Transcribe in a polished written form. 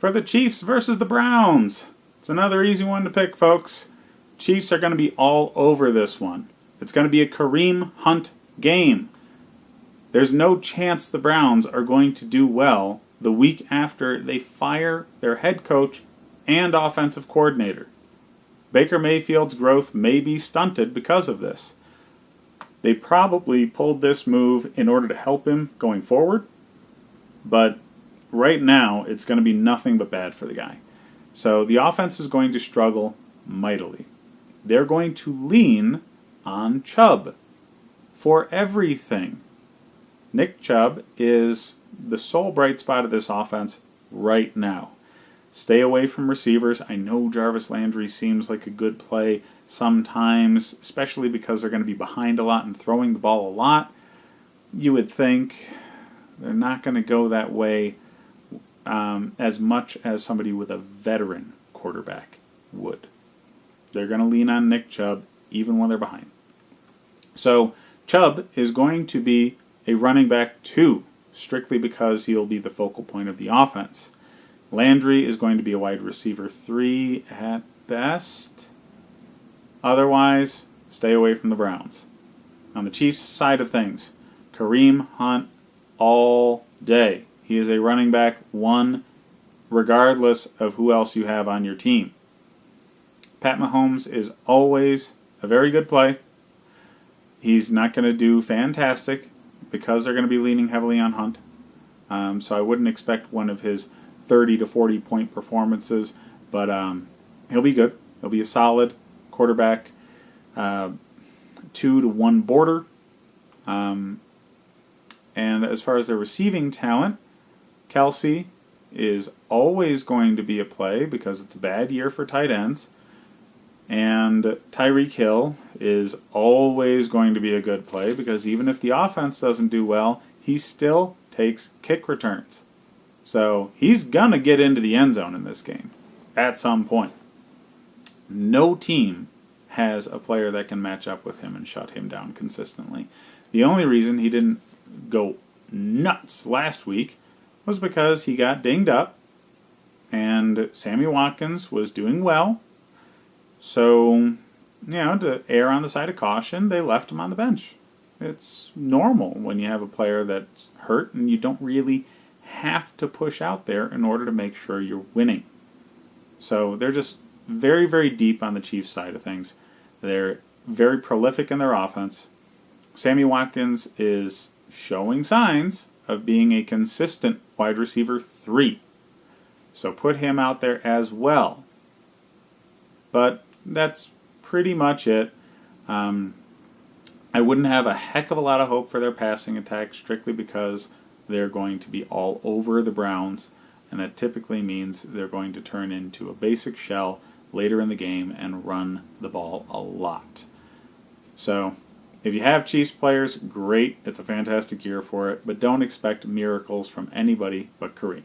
for the Chiefs versus the Browns. It's another easy one to pick, folks. Chiefs are going to be all over this one. It's going to be a Kareem Hunt game. There's no chance the Browns are going to do well the week after they fire their head coach and offensive coordinator. Baker Mayfield's growth may be stunted because of this. They probably pulled this move in order to help him going forward, but right now it's going to be nothing but bad for the guy. So the offense is going to struggle mightily. They're going to lean on Chubb for everything. Nick Chubb is the sole bright spot of this offense right now. Stay away from receivers. I know Jarvis Landry seems like a good play sometimes, especially because they're going to be behind a lot and throwing the ball a lot. You would think they're not going to go that way as much as somebody with a veteran quarterback would. They're going to lean on Nick Chubb even when they're behind. So Chubb is going to be a running back 2, strictly because he'll be the focal point of the offense. Landry is going to be a wide receiver 3 at best. Otherwise, stay away from the Browns. On the Chiefs' side of things, Kareem Hunt all day. He is a running back 1 regardless of who else you have on your team. Pat Mahomes is always a very good play. He's not going to do fantastic because they're going to be leaning heavily on Hunt. So I wouldn't expect one of his 30 to 40 point performances, but he'll be good. He'll be a solid quarterback, 2 to 1 border. And as far as their receiving talent, Kelsey is always going to be a play because it's a bad year for tight ends. And Tyreek Hill is always going to be a good play because even if the offense doesn't do well, he still takes kick returns. So he's going to get into the end zone in this game at some point. No team has a player that can match up with him and shut him down consistently. The only reason he didn't go nuts last week was because he got dinged up and Sammy Watkins was doing well. So, to err on the side of caution, they left him on the bench. It's normal when you have a player that's hurt and you don't really have to push out there in order to make sure you're winning. So they're just very, very deep on the Chiefs side of things. They're very prolific in their offense. Sammy Watkins is showing signs of being a consistent wide receiver 3. So put him out there as well. But that's pretty much it. I wouldn't have a heck of a lot of hope for their passing attack strictly because they're going to be all over the Browns, and that typically means they're going to turn into a basic shell later in the game and run the ball a lot. So if you have Chiefs players, great. It's a fantastic year for it, but don't expect miracles from anybody but Kareem.